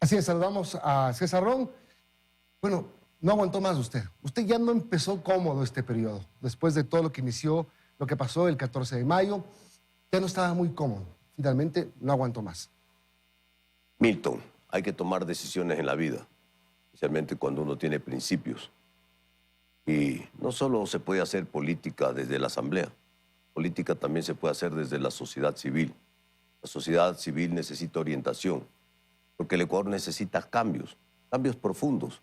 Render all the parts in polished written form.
Así es, saludamos a César Ron. Bueno, no aguantó más usted. Usted ya no empezó cómodo este periodo. Después de todo lo que inició, lo que pasó el 14 de mayo, ya no estaba muy cómodo. Finalmente, no aguantó más. Milton, hay que tomar decisiones en la vida, especialmente cuando uno tiene principios. Y no solo se puede hacer política desde la Asamblea, política también se puede hacer desde la sociedad civil. La sociedad civil necesita orientación, porque el Ecuador necesita cambios profundos,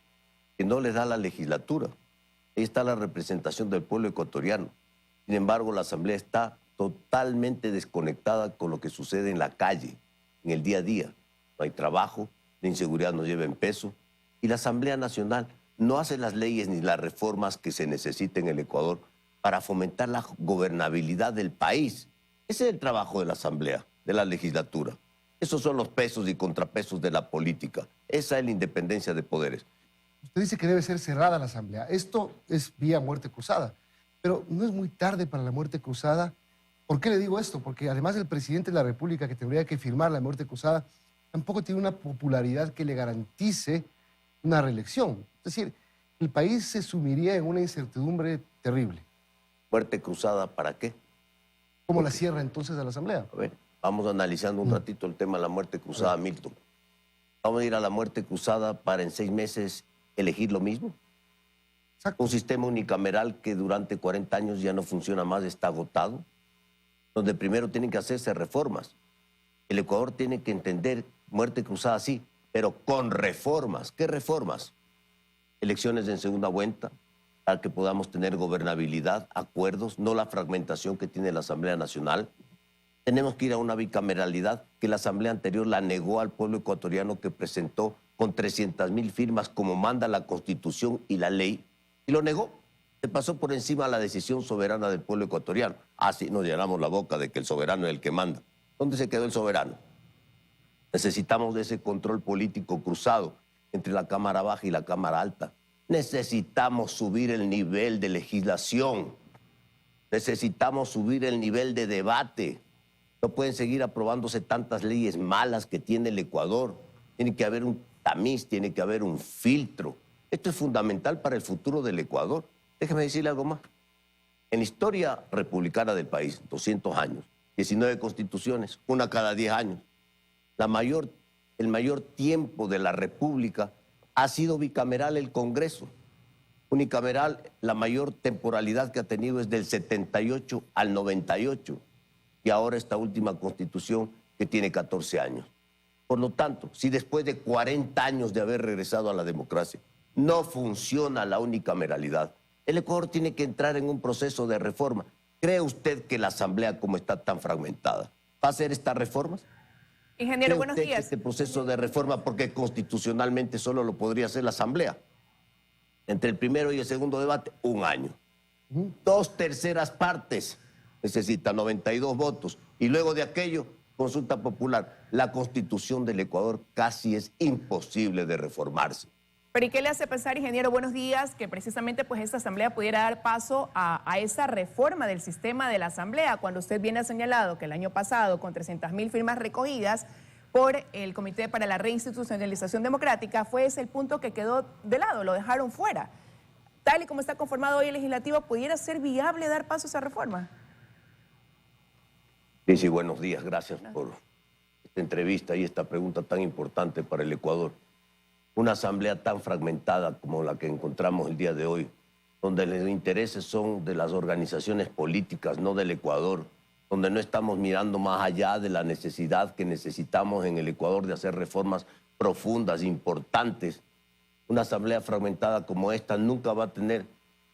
que no les da la legislatura. Ahí está la representación del pueblo ecuatoriano. Sin embargo, la Asamblea está totalmente desconectada con lo que sucede en la calle, en el día a día. No hay trabajo, la inseguridad nos lleva en peso, y la Asamblea Nacional no hace las leyes ni las reformas que se necesiten en el Ecuador para fomentar la gobernabilidad del país. Ese es el trabajo de la Asamblea, de la legislatura. Esos son los pesos y contrapesos de la política. Esa es la independencia de poderes. Usted dice que debe ser cerrada la Asamblea. Esto es vía muerte cruzada. Pero no es muy tarde para la muerte cruzada. ¿Por qué le digo esto? Porque además el presidente de la República que tendría que firmar la muerte cruzada tampoco tiene una popularidad que le garantice una reelección. Es decir, el país se sumiría en una incertidumbre terrible. ¿Muerte cruzada para qué? ¿Cómo la cierra entonces a la Asamblea? A ver, vamos analizando un ratito el tema de la muerte cruzada, Milton. ¿Vamos a ir a la muerte cruzada para en 6 meses elegir lo mismo? Exacto. Un sistema unicameral que durante 40 años ya no funciona más, está agotado, donde primero tienen que hacerse reformas. El Ecuador tiene que entender muerte cruzada sí, pero con reformas. ¿Qué reformas? Elecciones en segunda vuelta, para que podamos tener gobernabilidad, acuerdos, no la fragmentación que tiene la Asamblea Nacional. Tenemos que ir a una bicameralidad que la Asamblea anterior la negó al pueblo ecuatoriano, que presentó con 300.000 firmas como manda la Constitución y la ley, y lo negó. Se pasó por encima la decisión soberana del pueblo ecuatoriano. Así nos llenamos la boca de que el soberano es el que manda. ¿Dónde se quedó el soberano? Necesitamos de ese control político cruzado entre la Cámara Baja y la Cámara Alta. Necesitamos subir el nivel de legislación. Necesitamos subir el nivel de debate. No pueden seguir aprobándose tantas leyes malas que tiene el Ecuador. Tiene que haber un tamiz, tiene que haber un filtro. Esto es fundamental para el futuro del Ecuador. Déjeme decirle algo más. En la historia republicana del país, 200 años, 19 constituciones, una cada 10 años. El mayor tiempo de la República ha sido bicameral el Congreso. Unicameral, la mayor temporalidad que ha tenido es del 78 al 98. Y ahora esta última constitución que tiene 14 años. Por lo tanto, si después de 40 años de haber regresado a la democracia no funciona la unicameralidad, el Ecuador tiene que entrar en un proceso de reforma. ¿Cree usted que la Asamblea, como está tan fragmentada, va a hacer estas reformas? Ingeniero, buenos días. Este proceso de reforma, porque constitucionalmente solo lo podría hacer la Asamblea. Entre el primero y el segundo debate, 1 año. 2/3 partes necesita 92 votos. Y luego de aquello, consulta popular. La Constitución del Ecuador casi es imposible de reformarse. Pero ¿y qué le hace pensar, ingeniero, buenos días, que precisamente pues esta Asamblea pudiera dar paso a esa reforma del sistema de la Asamblea, cuando usted bien ha señalado que el año pasado, con 300.000 firmas recogidas por el Comité para la Reinstitucionalización Democrática, fue ese el punto que quedó de lado, lo dejaron fuera? Tal y como está conformado hoy el legislativo, ¿pudiera ser viable dar paso a esa reforma? Sí, buenos días, gracias por esta entrevista y esta pregunta tan importante para el Ecuador. Una asamblea tan fragmentada como la que encontramos el día de hoy, donde los intereses son de las organizaciones políticas, no del Ecuador, donde no estamos mirando más allá de la necesidad que necesitamos en el Ecuador de hacer reformas profundas, importantes. Una asamblea fragmentada como esta nunca va a tener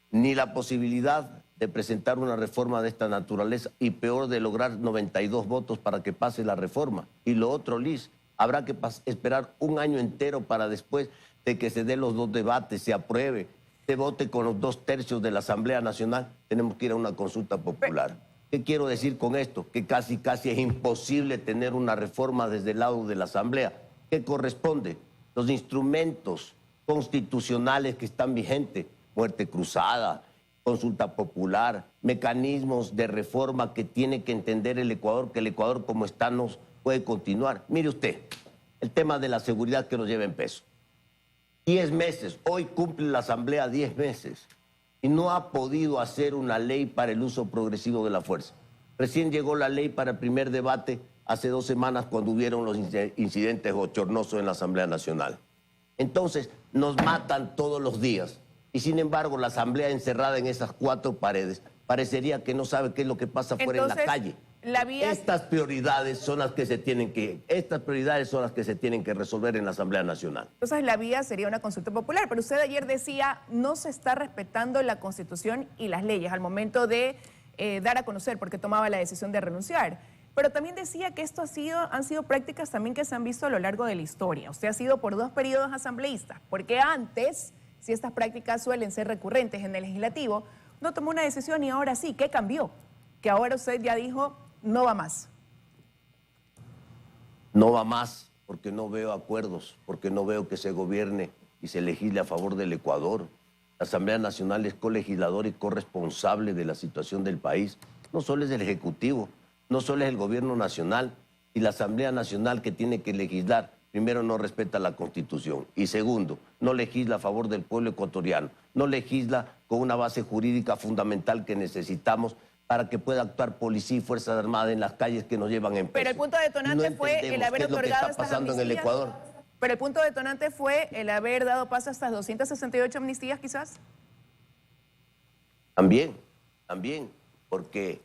ni la posibilidad de presentar una reforma de esta naturaleza y peor de lograr 92 votos para que pase la reforma. Y lo otro, Liz, habrá que esperar 1 año entero para después de que se den los 2 debates, se apruebe, se vote con los 2/3 de la Asamblea Nacional, tenemos que ir a una consulta popular. ¿Qué quiero decir con esto? Que casi es imposible tener una reforma desde el lado de la Asamblea. ¿Qué corresponde? Los instrumentos constitucionales que están vigentes, muerte cruzada, consulta popular, mecanismos de reforma que tiene que entender el Ecuador, que el Ecuador como está no puede continuar. Mire usted, el tema de la seguridad que nos lleva en peso. 10 meses, hoy cumple la Asamblea 10 meses y no ha podido hacer una ley para el uso progresivo de la fuerza. Recién llegó la ley para el primer debate hace 2 semanas cuando hubieron los incidentes bochornosos en la Asamblea Nacional. Entonces, nos matan todos los días y sin embargo la Asamblea encerrada en esas 4 paredes parecería que no sabe qué es lo que pasa fuera en la calle. Estas prioridades son las que se tienen que resolver en la Asamblea Nacional. Entonces la vía sería una consulta popular, pero usted ayer decía no se está respetando la Constitución y las leyes al momento de dar a conocer por qué tomaba la decisión de renunciar. Pero también decía que esto han sido prácticas también que se han visto a lo largo de la historia. Usted ha sido por 2 periodos asambleísta, porque antes, si estas prácticas suelen ser recurrentes en el legislativo, no tomó una decisión y ahora sí, ¿qué cambió? Que ahora usted ya dijo, no va más. No va más porque no veo acuerdos, porque no veo que se gobierne y se legisle a favor del Ecuador. La Asamblea Nacional es colegisladora y corresponsable de la situación del país. No solo es el Ejecutivo, no solo es el Gobierno Nacional. Y la Asamblea Nacional que tiene que legislar, primero no respeta la Constitución y segundo, no legisla a favor del pueblo ecuatoriano, no legisla con una base jurídica fundamental que necesitamos para que pueda actuar policía y Fuerzas Armadas en las calles que nos llevan en peso. Pero el punto detonante fue el haber otorgado estas pasando en el Ecuador. Pero el punto detonante fue el haber dado paso a estas 268 amnistías, quizás. También, porque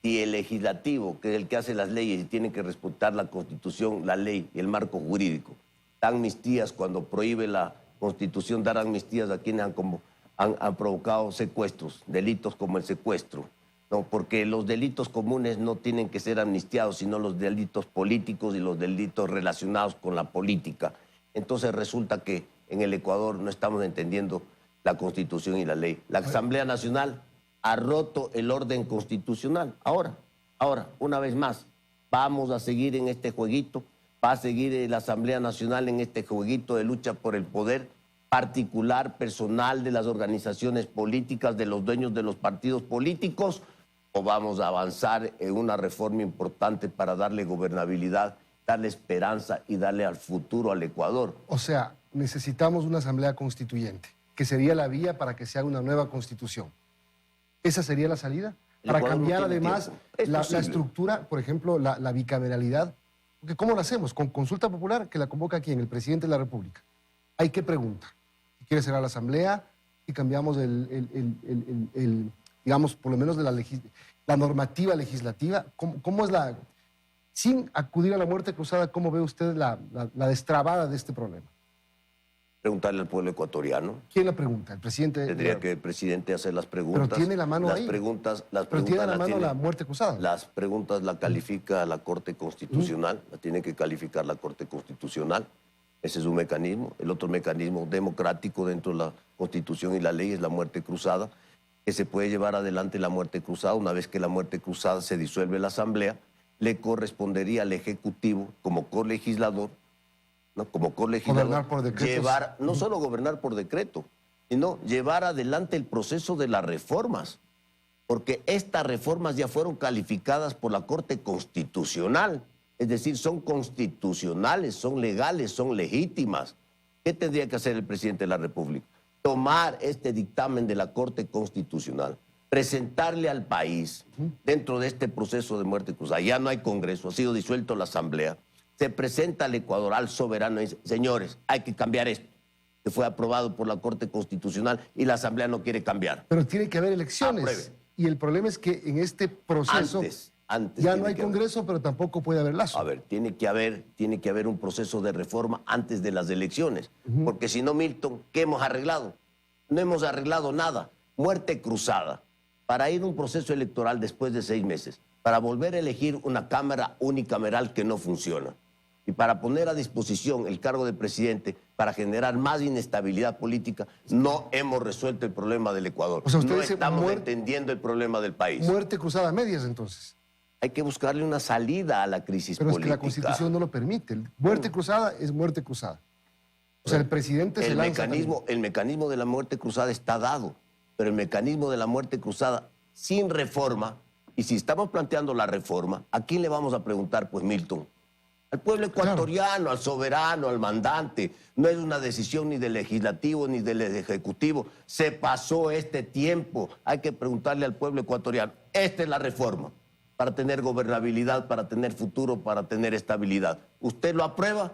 si el legislativo, que es el que hace las leyes y tiene que respetar la Constitución, la ley y el marco jurídico, da amnistías cuando prohíbe la Constitución dar amnistías a quienes han provocado secuestros, delitos como el secuestro. No, porque los delitos comunes no tienen que ser amnistiados, sino los delitos políticos y los delitos relacionados con la política. Entonces resulta que en el Ecuador no estamos entendiendo la Constitución y la ley. La Asamblea Nacional ha roto el orden constitucional. Ahora, una vez más, vamos a seguir en este jueguito, va a seguir la Asamblea Nacional en este jueguito de lucha por el poder particular, personal de las organizaciones políticas, de los dueños de los partidos políticos, o vamos a avanzar en una reforma importante para darle gobernabilidad, darle esperanza y darle al futuro al Ecuador. O sea, necesitamos una asamblea constituyente, que sería la vía para que se haga una nueva constitución. ¿Esa sería la salida? Para cambiar además la estructura, por ejemplo, la bicameralidad. Porque ¿cómo lo hacemos? Con consulta popular que la convoca ¿quién? El presidente de la República. ¿Hay qué pregunta? Si quiere cerrar la asamblea y cambiamos digamos, por lo menos de la normativa legislativa. ¿Cómo es sin acudir a la muerte cruzada, cómo ve usted la destrabada de este problema? Preguntarle al pueblo ecuatoriano. ¿Quién la pregunta? ¿El presidente? Tendría que el presidente hacer las preguntas. Pero tiene la mano ahí. Pero tiene la mano la muerte cruzada. Las preguntas la califica la Corte Constitucional, la tiene que calificar la Corte Constitucional. Ese es un mecanismo. El otro mecanismo democrático dentro de la Constitución y la ley es la muerte cruzada, que se puede llevar adelante la muerte cruzada. Una vez que la muerte cruzada se disuelve la Asamblea, le correspondería al Ejecutivo, como colegislador, ¿no? Gobernar por decretos. No solo gobernar por decreto, sino llevar adelante el proceso de las reformas, porque estas reformas ya fueron calificadas por la Corte Constitucional, es decir, son constitucionales, son legales, son legítimas. ¿Qué tendría que hacer el presidente de la República? Tomar este dictamen de la Corte Constitucional, presentarle al país dentro de este proceso de muerte cruzada. Ya no hay Congreso, ha sido disuelto la Asamblea. Se presenta al Ecuador, al soberano, y dice, señores, hay que cambiar esto, que fue aprobado por la Corte Constitucional y la Asamblea no quiere cambiar. Pero tiene que haber elecciones. Apruebe. Y el problema es que en este proceso antes ya no hay Congreso, pero tampoco puede haber lazo. A ver, tiene que haber un proceso de reforma antes de las elecciones. Porque si no, Milton, ¿qué hemos arreglado? No hemos arreglado nada. Muerte cruzada. Para ir a un proceso electoral después de 6 meses, para volver a elegir una Cámara unicameral que no funciona, y para poner a disposición el cargo de presidente para generar más inestabilidad política, no hemos resuelto el problema del Ecuador. O sea, usted no dice estamos entendiendo el problema del país. Muerte cruzada a medias, entonces. Hay que buscarle una salida a la crisis política. Pero es que la Constitución no lo permite. Muerte cruzada es muerte cruzada. O sea, el presidente se lanza el mecanismo de la muerte cruzada está dado, pero el mecanismo de la muerte cruzada sin reforma, y si estamos planteando la reforma, ¿a quién le vamos a preguntar? Pues Milton, Al pueblo ecuatoriano, al soberano, al mandante. No es una decisión ni del legislativo ni del ejecutivo. Se pasó este tiempo. Hay que preguntarle al pueblo ecuatoriano. Esta es la reforma para tener gobernabilidad, para tener futuro, para tener estabilidad. ¿Usted lo aprueba?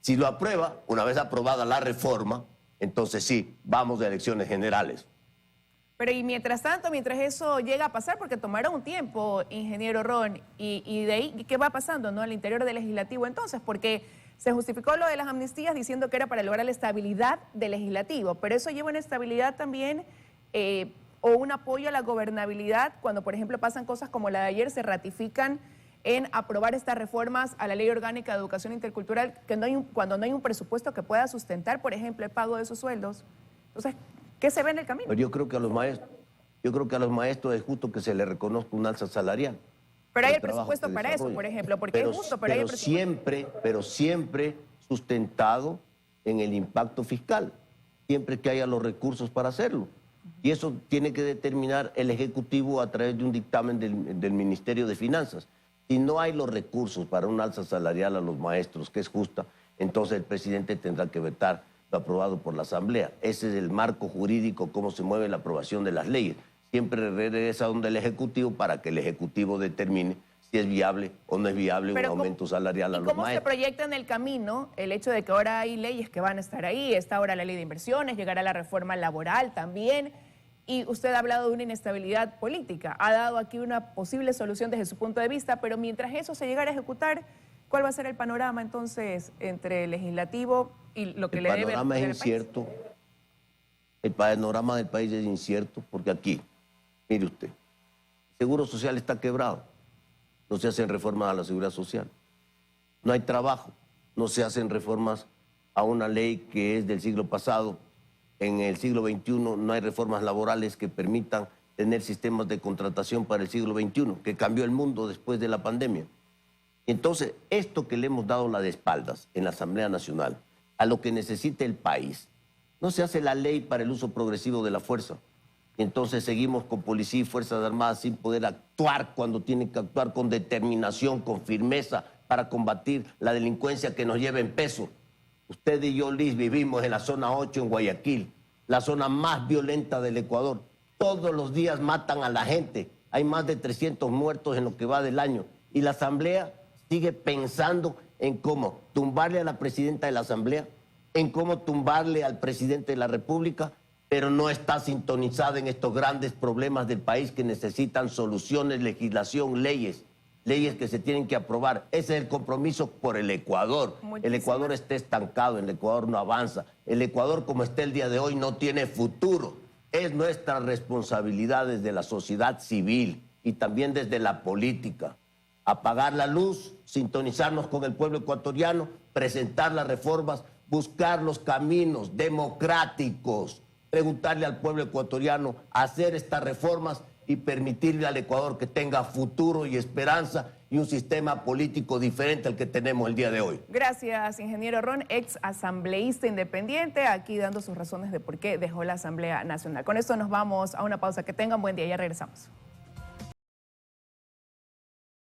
Si lo aprueba, una vez aprobada la reforma, entonces sí, vamos a elecciones generales. Pero y mientras tanto, mientras eso llega a pasar, porque tomará un tiempo, ingeniero Ron, y de ahí, ¿qué va pasando, no, al interior del legislativo entonces? Porque se justificó lo de las amnistías diciendo que era para lograr la estabilidad del legislativo, pero eso lleva una estabilidad también o un apoyo a la gobernabilidad cuando, por ejemplo, pasan cosas como la de ayer, se ratifican en aprobar estas reformas a la Ley Orgánica de Educación Intercultural, que cuando no hay un presupuesto que pueda sustentar, por ejemplo, el pago de esos sueldos. Entonces, ¿qué se ve en el camino? Pero yo creo que a los maestros es justo que se les reconozca un alza salarial. Pero hay el presupuesto para eso, por ejemplo, porque es justo, pero hay el presupuesto. Pero siempre sustentado en el impacto fiscal, siempre que haya los recursos para hacerlo. Y eso tiene que determinar el Ejecutivo a través de un dictamen del Ministerio de Finanzas. Si no hay los recursos para un alza salarial a los maestros, que es justa, entonces el presidente tendrá que vetar lo aprobado por la Asamblea. Ese es el marco jurídico, cómo se mueve la aprobación de las leyes. Siempre regresa donde el Ejecutivo para que el Ejecutivo determine si es viable o no es viable un aumento salarial a los maestros. ¿Cómo se proyecta en el camino el hecho de que ahora hay leyes que van a estar ahí? Está ahora la ley de inversiones, llegará la reforma laboral también. Y usted ha hablado de una inestabilidad política. Ha dado aquí una posible solución desde su punto de vista, pero mientras eso se llegara a ejecutar, ¿cuál va a ser el panorama entonces entre el legislativo y lo que le debe? El panorama es incierto. El panorama del país es incierto porque aquí, mire usted, el Seguro Social está quebrado. No se hacen reformas a la Seguridad Social. No hay trabajo. No se hacen reformas a una ley que es del siglo pasado. En el siglo XXI no hay reformas laborales que permitan tener sistemas de contratación para el siglo XXI, que cambió el mundo después de la pandemia. Entonces, esto que le hemos dado la de espaldas en la Asamblea Nacional, a lo que necesita el país, no se hace la ley para el uso progresivo de la fuerza. Y entonces seguimos con policía y Fuerzas Armadas sin poder actuar cuando tienen que actuar con determinación, con firmeza, para combatir la delincuencia que nos lleva en peso. Usted y yo, Liz, vivimos en la zona 8 en Guayaquil, la zona más violenta del Ecuador. Todos los días matan a la gente. Hay más de 300 muertos en lo que va del año. Y la Asamblea sigue pensando en cómo tumbarle a la presidenta de la Asamblea, en cómo tumbarle al presidente de la República, pero no está sintonizada en estos grandes problemas del país que necesitan soluciones, legislación, leyes. Leyes que se tienen que aprobar. Ese es el compromiso por el Ecuador. El Ecuador está estancado, el Ecuador no avanza. El Ecuador, como está el día de hoy, no tiene futuro. Es nuestra responsabilidad desde la sociedad civil y también desde la política. Apagar la luz, sintonizarnos con el pueblo ecuatoriano, presentar las reformas, buscar los caminos democráticos, preguntarle al pueblo ecuatoriano hacer estas reformas y permitirle al Ecuador que tenga futuro y esperanza y un sistema político diferente al que tenemos el día de hoy. Gracias, ingeniero Ron, ex asambleísta independiente, aquí dando sus razones de por qué dejó la Asamblea Nacional. Con esto nos vamos a una pausa. Que tengan buen día, ya regresamos.